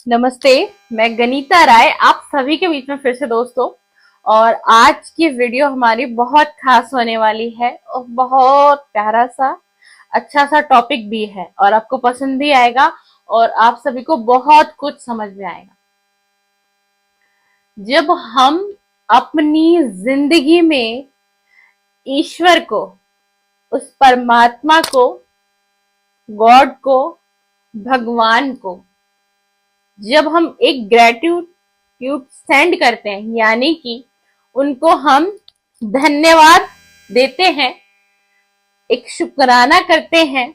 नमस्ते। मैं गनीता राय आप सभी के बीच में फिर से दोस्तों। और आज की वीडियो हमारी बहुत खास होने वाली है और बहुत प्यारा सा अच्छा सा टॉपिक भी है और आपको पसंद भी आएगा और आप सभी को बहुत कुछ समझ में आएगा। जब हम अपनी जिंदगी में ईश्वर को, उस परमात्मा को, गॉड को, भगवान को जब हम एक ग्रेटिट्यूड सेंड करते हैं, यानी कि उनको हम धन्यवाद देते हैं, एक शुक्राना करते हैं।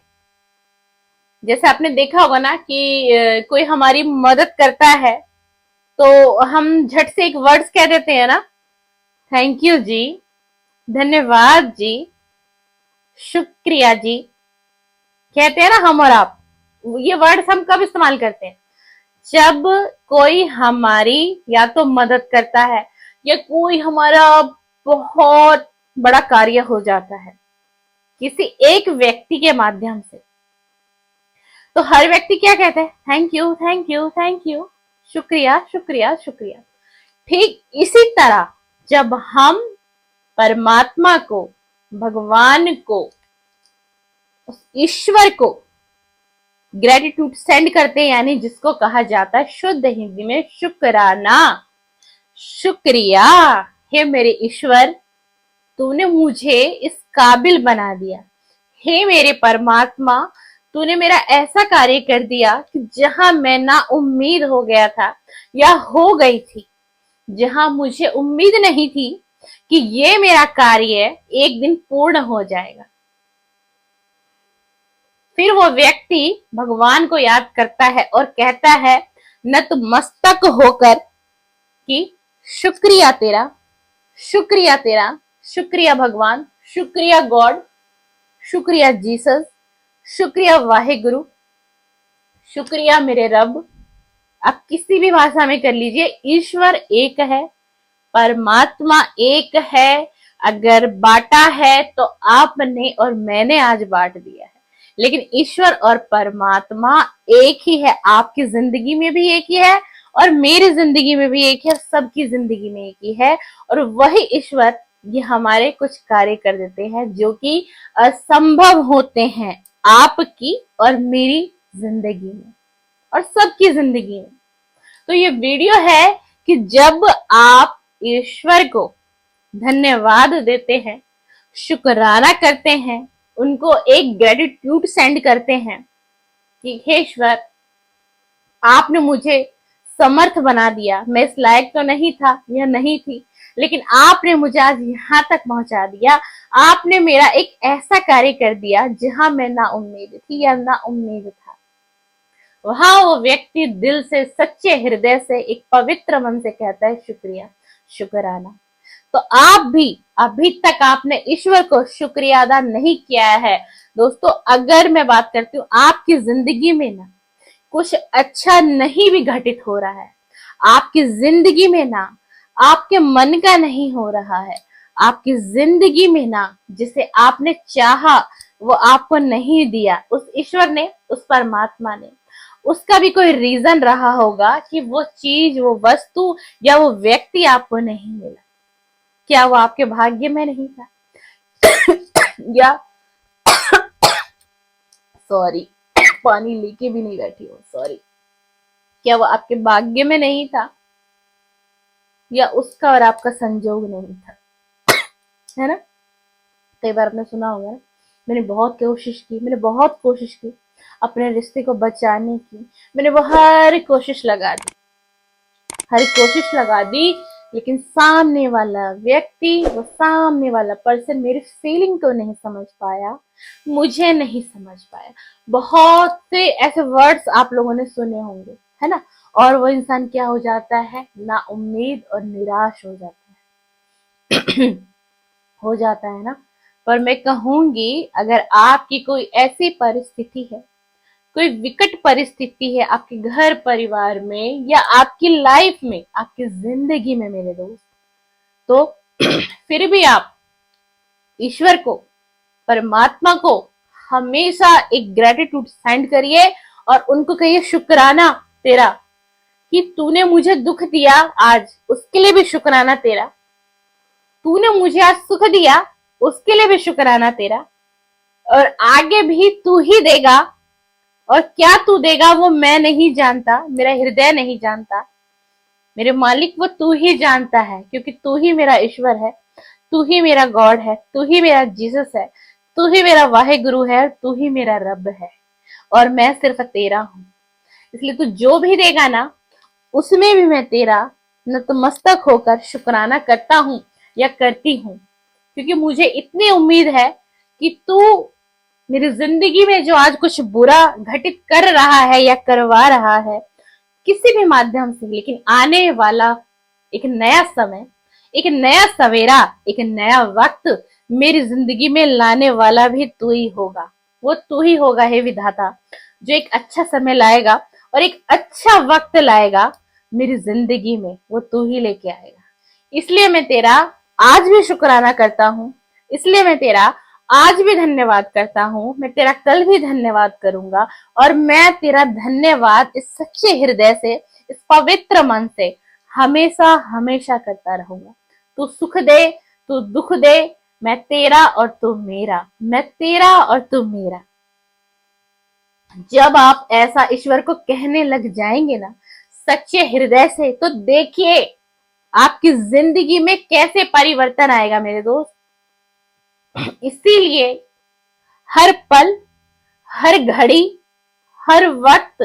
जैसे आपने देखा होगा ना कि कोई हमारी मदद करता है तो हम झट से एक वर्ड्स कह देते हैं ना, थैंक यू जी, धन्यवाद जी, शुक्रिया जी, कहते हैं ना हम और आप। ये वर्ड्स हम कब इस्तेमाल करते हैं? जब कोई हमारी या तो मदद करता है या कोई हमारा बहुत बड़ा कार्य हो जाता है किसी एक व्यक्ति के माध्यम से, तो हर व्यक्ति क्या कहते हैं? Thank you, thank you, thank you, शुक्रिया, शुक्रिया, शुक्रिया। ठीक इसी तरह जब हम परमात्मा को, भगवान को, उस ईश्वर को ग्रेटिट्यूड सेंड करते हैं, यानी जिसको कहा जाता है शुद्ध हिंदी में शुक्राना, शुक्रिया। हे मेरे ईश्वर, तूने मुझे इस काबिल बना दिया। हे मेरे परमात्मा, तूने मेरा ऐसा कार्य कर दिया कि जहां मैं ना उम्मीद हो गया था या हो गई थी, जहां मुझे उम्मीद नहीं थी कि ये मेरा कार्य एक दिन पूर्ण हो जाएगा। फिर वो व्यक्ति भगवान को याद करता है और कहता है नतमस्तक होकर कि शुक्रिया तेरा, शुक्रिया तेरा, शुक्रिया भगवान, शुक्रिया गॉड, शुक्रिया जीसस, शुक्रिया वाहेगुरु, शुक्रिया मेरे रब। आप किसी भी भाषा में कर लीजिए, ईश्वर एक है, परमात्मा एक है। अगर बांटा है तो आपने और मैंने आज बांट दिया है, लेकिन ईश्वर और परमात्मा एक ही है। आपकी जिंदगी में भी एक ही है और मेरी जिंदगी में भी एक है, सबकी जिंदगी में एक ही है। और वही ईश्वर ये हमारे कुछ कार्य कर देते हैं जो कि असंभव होते हैं आपकी और मेरी जिंदगी में और सबकी जिंदगी में। तो ये वीडियो है कि जब आप ईश्वर को धन्यवाद देते हैं, शुक्राना करते हैं, उनको एक ग्रेटिट्यूड सेंड करते हैं कि हे ईश्वर, आपने मुझे समर्थ बना दिया। मैं इस लायक तो नहीं था या नहीं थी, लेकिन आपने मुझे आज यहाँ तक पहुंचा दिया। आपने मेरा एक ऐसा कार्य कर दिया जहां मैं ना उम्मीद थी या ना उम्मीद था। वहां वो व्यक्ति दिल से, सच्चे हृदय से, एक पवित्र मन से कहता है शुक्रिया, शुक्राना। तो आप भी अभी तक आपने ईश्वर को शुक्रिया अदा नहीं किया है दोस्तों। अगर मैं बात करती हूँ आपकी जिंदगी में ना कुछ अच्छा नहीं भी घटित हो रहा है, आपकी जिंदगी में ना आपके मन का नहीं हो रहा है, आपकी जिंदगी में ना जिसे आपने चाहा वो आपको नहीं दिया, उस ईश्वर ने, उस परमात्मा ने, उसका भी कोई रीजन रहा होगा कि वो चीज, वो वस्तु या वो व्यक्ति आपको नहीं मिला। क्या वो आपके भाग्य में नहीं था? या सॉरी, पानी लेके भी नहीं बैठी हूँ, सॉरी। क्या वो आपके भाग्य में नहीं था या उसका और आपका संजोग नहीं था? है ना? कई बार आपने सुना होगा ना, मैंने बहुत कोशिश की, मैंने बहुत कोशिश की अपने रिश्ते को बचाने की, मैंने वो हर कोशिश लगा दी, हर कोशिश लगा दी, लेकिन सामने वाला व्यक्ति, वो सामने वाला पर्सन मेरी फीलिंग को नहीं समझ पाया, मुझे नहीं समझ पाया। बहुत से ऐसे वर्ड्स आप लोगों ने सुने होंगे, है ना? और वो इंसान क्या हो जाता है? ना उम्मीद और निराश हो जाता है। हो जाता है ना? पर मैं कहूंगी, अगर आपकी कोई ऐसी परिस्थिति है, कोई विकट परिस्थिति है आपके घर परिवार में या आपकी लाइफ में, आपकी जिंदगी में मेरे दोस्त, तो फिर भी आप ईश्वर को, परमात्मा को हमेशा एक ग्रेटिट्यूड सेंड करिए और उनको कहिए शुक्राना तेरा, कि तूने मुझे दुख दिया आज, उसके लिए भी शुक्राना तेरा। तूने मुझे आज सुख दिया, उसके लिए भी शुक्राना तेरा। और आगे भी तू ही देगा, और क्या तू देगा वो मैं नहीं जानता, मेरा हृदय नहीं जानता। मेरे मालिक वो तू ही जानता है, क्योंकि तू ही मेरा ईश्वर है, तू ही मेरा गॉड है, तू ही मेरा जीसस है, तू ही मेरा वाहे गुरु है, तू ही मेरा रब है, और मैं सिर्फ तेरा हूं। इसलिए तू जो भी देगा ना, उसमें भी मैं तेरा नतमस्तक होकर शुक्राना करता हूं या करती हूं, क्योंकि मुझे इतनी उम्मीद है कि तू मेरी जिंदगी में जो आज कुछ बुरा घटित कर रहा है या करवा रहा है किसी भी माध्यम से, लेकिन आने वाला एक नया समय, एक नया सवेरा, एक नया वक्त मेरी जिंदगी में लाने वाला भी तू ही होगा। वो तू ही होगा हे विधाता, जो एक अच्छा समय लाएगा और एक अच्छा वक्त लाएगा मेरी जिंदगी में, वो तू ही लेके आएगा। इसलिए मैं तेरा आज भी शुक्राना करता हूँ, इसलिए मैं तेरा आज भी धन्यवाद करता हूँ, मैं तेरा कल भी धन्यवाद करूंगा, और मैं तेरा धन्यवाद इस सच्चे हृदय से, इस पवित्र मन से हमेशा हमेशा करता रहूंगा। तू सुख दे, तू दुख दे, मैं तेरा और तू मेरा, मैं तेरा और तू मेरा। जब आप ऐसा ईश्वर को कहने लग जाएंगे ना सच्चे हृदय से, तो देखिए आपकी जिंदगी में कैसे परिवर्तन आएगा मेरे दोस्त। इसीलिए हर पल, हर घड़ी, हर वक्त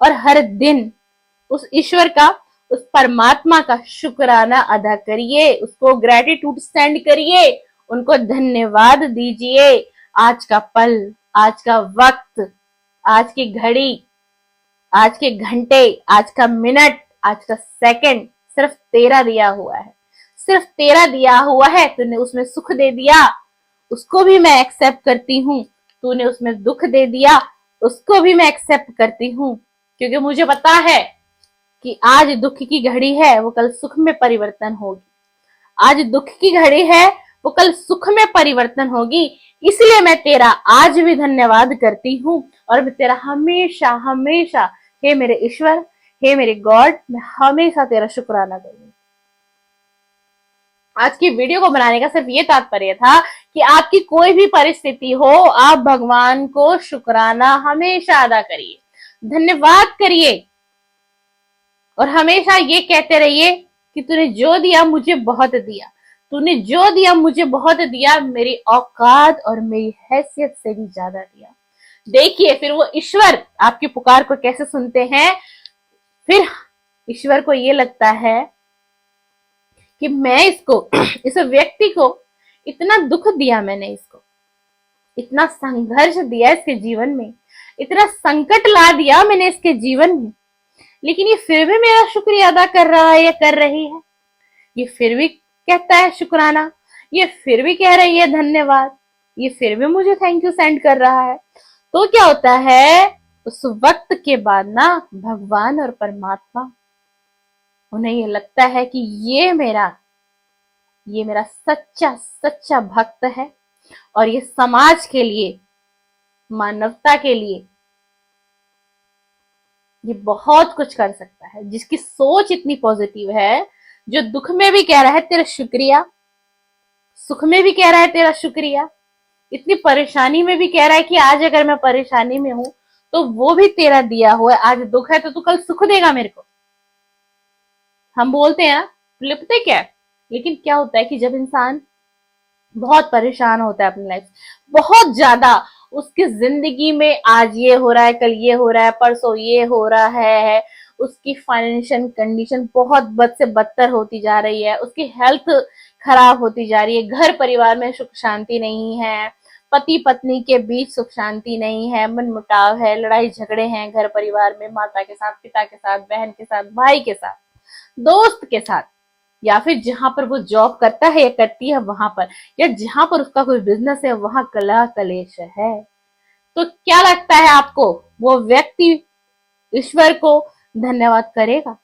और हर दिन उस ईश्वर का, उस परमात्मा का शुक्राना अदा करिए, उसको ग्रेटिट्यूड सेंड करिए, उनको धन्यवाद दीजिए। आज का पल, आज का वक्त, आज की घड़ी, आज के घंटे, आज का मिनट, आज का सेकंड सिर्फ तेरा दिया हुआ है, सिर्फ तेरा दिया हुआ है। तूने उसमें सुख दे दिया, उसको भी मैं एक्सेप्ट करती हूँ। तूने उसमें दुख दे दिया, उसको भी मैं एक्सेप्ट करती हूँ, क्योंकि मुझे पता है कि आज दुख की घड़ी है, वो कल सुख में परिवर्तन होगी। आज दुख की घड़ी है, वो कल सुख में परिवर्तन होगी। इसलिए मैं तेरा आज भी धन्यवाद करती हूँ, और मैं तेरा हमेशा हमेशा, हे मेरे ईश्वर, हे मेरे गॉड, मैं हमेशा तेरा शुक्राना करूंगी। आज की वीडियो को बनाने का सिर्फ ये तात्पर्य था कि आपकी कोई भी परिस्थिति हो, आप भगवान को शुक्राना हमेशा अदा करिए, धन्यवाद करिए, और हमेशा ये कहते रहिए कि तूने जो दिया मुझे बहुत दिया, तूने जो दिया मुझे बहुत दिया, मेरी औकात और मेरी हैसियत से भी ज्यादा दिया। देखिए फिर वो ईश्वर आपकी पुकार को कैसे सुनते हैं। फिर ईश्वर को ये लगता है कि मैं इसको, इस व्यक्ति को इतना दुख दिया, मैंने इसको इतना संघर्ष दिया इसके जीवन में, इतना संकट ला दिया मैंने इसके जीवन में, लेकिन ये फिर भी मेरा शुक्रिया अदा कर रहा है या कर रही है। ये फिर भी कहता है शुक्राना, ये फिर भी कह रही है धन्यवाद, ये फिर भी मुझे थैंक यू सेंड कर रहा है। तो क्या होता है, उस वक्त के बाद ना भगवान और परमात्मा, उन्हें ये लगता है कि ये मेरा सच्चा सच्चा भक्त है, और ये समाज के लिए, मानवता के लिए ये बहुत कुछ कर सकता है। जिसकी सोच इतनी पॉजिटिव है, जो दुख में भी कह रहा है तेरा शुक्रिया, सुख में भी कह रहा है तेरा शुक्रिया, इतनी परेशानी में भी कह रहा है कि आज अगर मैं परेशानी में हूं तो वो भी तेरा दिया हुआ है। आज दुख है तो तू कल सुख देगा मेरे को। हम बोलते हैं ना, लिपते क्या है, लेकिन क्या होता है कि जब इंसान बहुत परेशान होता है अपनी लाइफ, बहुत ज्यादा उसकी जिंदगी में आज ये हो रहा है, कल ये हो रहा है, परसों ये हो रहा है, उसकी फाइनेंशियल कंडीशन बहुत बद से बदतर होती जा रही है, उसकी हेल्थ खराब होती जा रही है, घर परिवार में सुख शांति नहीं है, पति पत्नी के बीच सुख शांति नहीं है, मनमुटाव है, लड़ाई झगड़े हैं घर परिवार में, माता के साथ, पिता के साथ, बहन के साथ, भाई के साथ, दोस्त के साथ, या फिर जहां पर वो जॉब करता है या करती है वहां पर, या जहां पर उसका कोई बिजनेस है वहां कलह कलेश है। तो क्या लगता है आपको, वो व्यक्ति ईश्वर को धन्यवाद करेगा?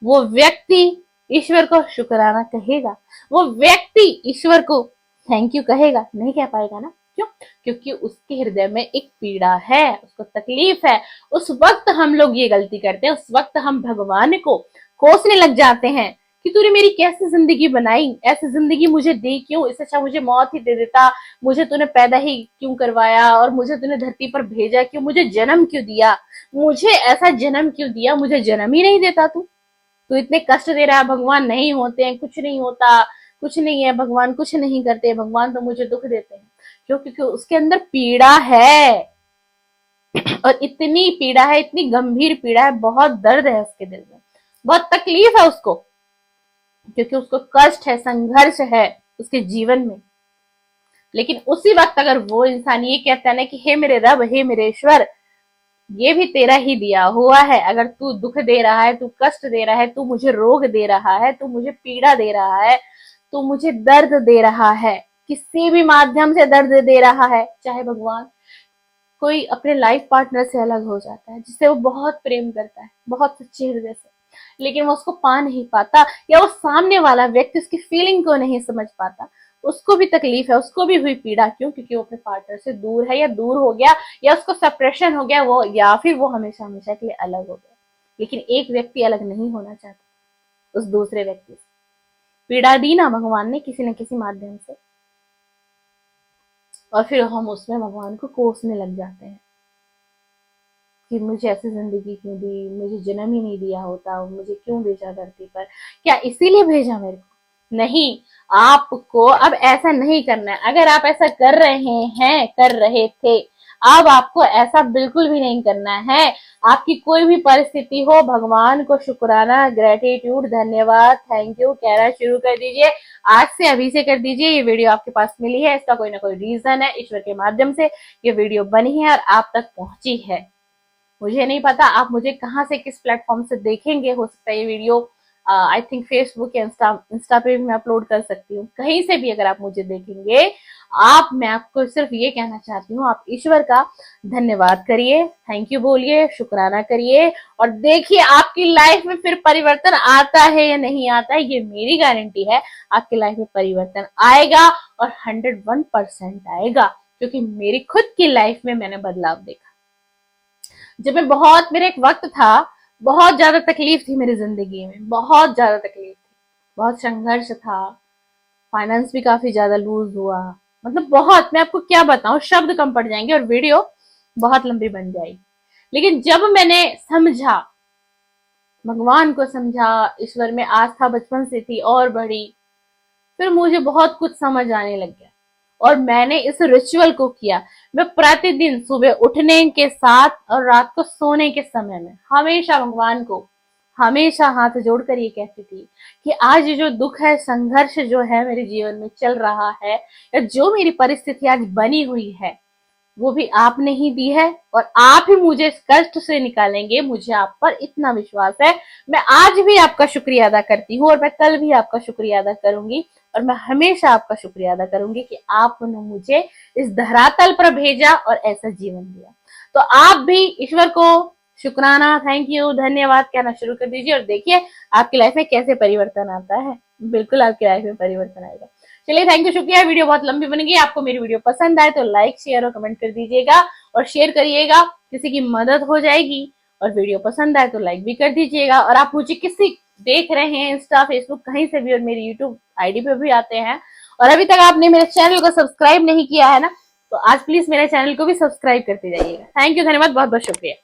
वो व्यक्ति ईश्वर को शुक्राना कहेगा? वो व्यक्ति ईश्वर को थैंक यू कहेगा? नहीं कह पाएगा ना, क्यों? क्योंकि उसके हृदय में एक पीड़ा है, उसको तकलीफ है। उस वक्त हम लोग ये गलती करते हैं, उस वक्त हम भगवान को कोसने लग जाते हैं कि तूने मेरी कैसी जिंदगी बनाई, ऐसी जिंदगी मुझे दी क्यों, इससे अच्छा मुझे मौत ही दे देता, मुझे तूने पैदा ही क्यों करवाया, और मुझे तूने धरती पर भेजा क्यों, मुझे जन्म क्यों दिया, मुझे ऐसा जन्म क्यों दिया, मुझे जन्म ही नहीं देता तू। तू इतने कष्ट दे रहा है, भगवान नहीं होते हैं, कुछ नहीं होता, कुछ नहीं है, भगवान कुछ नहीं करते, भगवान तो मुझे दुख देते हैं। क्यों? क्योंकि उसके अंदर पीड़ा है, और इतनी पीड़ा है, इतनी गंभीर पीड़ा है, बहुत दर्द है उसके दिल में, बहुत तकलीफ है उसको, क्योंकि उसको कष्ट है, संघर्ष है उसके जीवन में। लेकिन उसी वक्त अगर वो इंसान ये कहता है ना कि हे मेरे रब, हे मेरे ईश्वर, ये भी तेरा ही दिया हुआ है, अगर तू दुख दे रहा है, तू कष्ट दे रहा है, तू मुझे रोग दे रहा है, तू मुझे पीड़ा दे रहा है, तू मुझे दर्द दे रहा है, किसी भी माध्यम से दर्द दे रहा है, चाहे भगवान कोई अपने लाइफ पार्टनर से अलग हो जाता है जिससे वो बहुत प्रेम करता है, बहुत सच्चे हृदय से, लेकिन वो उसको पा नहीं पाता, या वो सामने वाला व्यक्ति उसकी फीलिंग को नहीं समझ पाता, उसको भी तकलीफ है, उसको भी हुई पीड़ा। क्यों? क्योंकि वो अपने पार्टनर से दूर है, या दूर हो गया, या उसको सेपरेशन हो गया, वो या फिर वो हमेशा हमेशा के लिए अलग हो गया। लेकिन एक व्यक्ति अलग नहीं होना चाहता उस दूसरे व्यक्ति से। पीड़ा दी ना भगवान ने किसी न किसी माध्यम से, और फिर हम उसमें भगवान को कोसने लग जाते हैं कि मुझे ऐसी जिंदगी क्यों दी, मुझे जन्म ही नहीं दिया होता, मुझे क्यों भेजा धरती पर, क्या इसीलिए भेजा मेरे को? नहीं, आपको अब ऐसा नहीं करना है। अगर आप ऐसा कर रहे हैं, कर रहे थे, अब आपको ऐसा बिल्कुल भी नहीं करना है। आपकी कोई भी परिस्थिति हो, भगवान को शुक्राना, ग्रेटिट्यूड, धन्यवाद, थैंक यू कहना शुरू कर दीजिए। आज से, अभी से कर दीजिए। ये वीडियो आपके पास मिली है, इसका कोई ना कोई रीजन है, ईश्वर के माध्यम से ये वीडियो बनी है और आप तक पहुंची है। मुझे नहीं पता आप मुझे कहाँ से, किस प्लेटफॉर्म से देखेंगे। हो सकता है ये वीडियो आई थिंक फेसबुक या इंस्टा पे भी मैं अपलोड कर सकती हूँ। कहीं से भी अगर आप मुझे देखेंगे, मैं आपको सिर्फ ये कहना चाहती हूँ, आप ईश्वर का धन्यवाद करिए, थैंक यू बोलिए, शुक्राना करिए, और देखिए आपकी लाइफ में फिर परिवर्तन आता है या नहीं आता है। ये मेरी गारंटी है, आपकी लाइफ में परिवर्तन आएगा, और 101% आएगा, क्योंकि मेरी खुद की लाइफ में मैंने बदलाव देखा। जब मैं बहुत, मेरा एक वक्त था, बहुत ज्यादा तकलीफ थी मेरी जिंदगी में, बहुत ज्यादा तकलीफ थी, बहुत संघर्ष था, फाइनेंस भी काफी ज्यादा लूज हुआ, मतलब बहुत, मैं आपको क्या बताऊं, शब्द कम पड़ जाएंगे और वीडियो बहुत लंबी बन जाएगी। लेकिन जब मैंने समझा, भगवान को समझा, ईश्वर में आस्था बचपन से थी और बढ़ी, फिर मुझे बहुत कुछ समझ आने लग गया, और मैंने इस रिचुअल को किया। मैं प्रतिदिन सुबह उठने के साथ और रात को सोने के समय में हमेशा भगवान को, हमेशा हाथ जोड़कर ये कहती थी कि आज जो दुख है, संघर्ष जो है मेरे जीवन में चल रहा है, या जो मेरी परिस्थिति आज बनी हुई है, वो भी आपने ही दी है, और आप ही मुझे इस कष्ट से निकालेंगे। मुझे आप पर इतना विश्वास है। मैं आज भी आपका शुक्रिया अदा करती हूँ, और मैं कल भी आपका शुक्रिया अदा करूंगी, और मैं हमेशा आपका शुक्रिया अदा करूंगी कि आपने मुझे इस धरातल पर भेजा और ऐसा जीवन दिया। तो आप भी ईश्वर को शुक्राना, थैंक यू, धन्यवाद कहना शुरू कर दीजिए, और देखिए आपकी लाइफ में कैसे परिवर्तन आता है। बिल्कुल आपकी लाइफ में परिवर्तन आएगा। चलिए, थैंक यू, शुक्रिया। वीडियो बहुत लंबी बनेगी। आपको मेरी वीडियो पसंद आए तो लाइक, शेयर और कमेंट कर दीजिएगा, और शेयर करिएगा, किसी की मदद हो जाएगी। और वीडियो पसंद आए तो लाइक भी कर दीजिएगा। और आप मुझे किसी देख रहे हैं, इंस्टा, फेसबुक, कहीं से भी, और मेरी यूट्यूब आईडी पे भी आते हैं, और अभी तक आपने मेरे चैनल को सब्सक्राइब नहीं किया है ना, तो आज प्लीज मेरे चैनल को भी सब्सक्राइब करते जाइएगा। थैंक यू, धन्यवाद, बहुत बहुत शुक्रिया।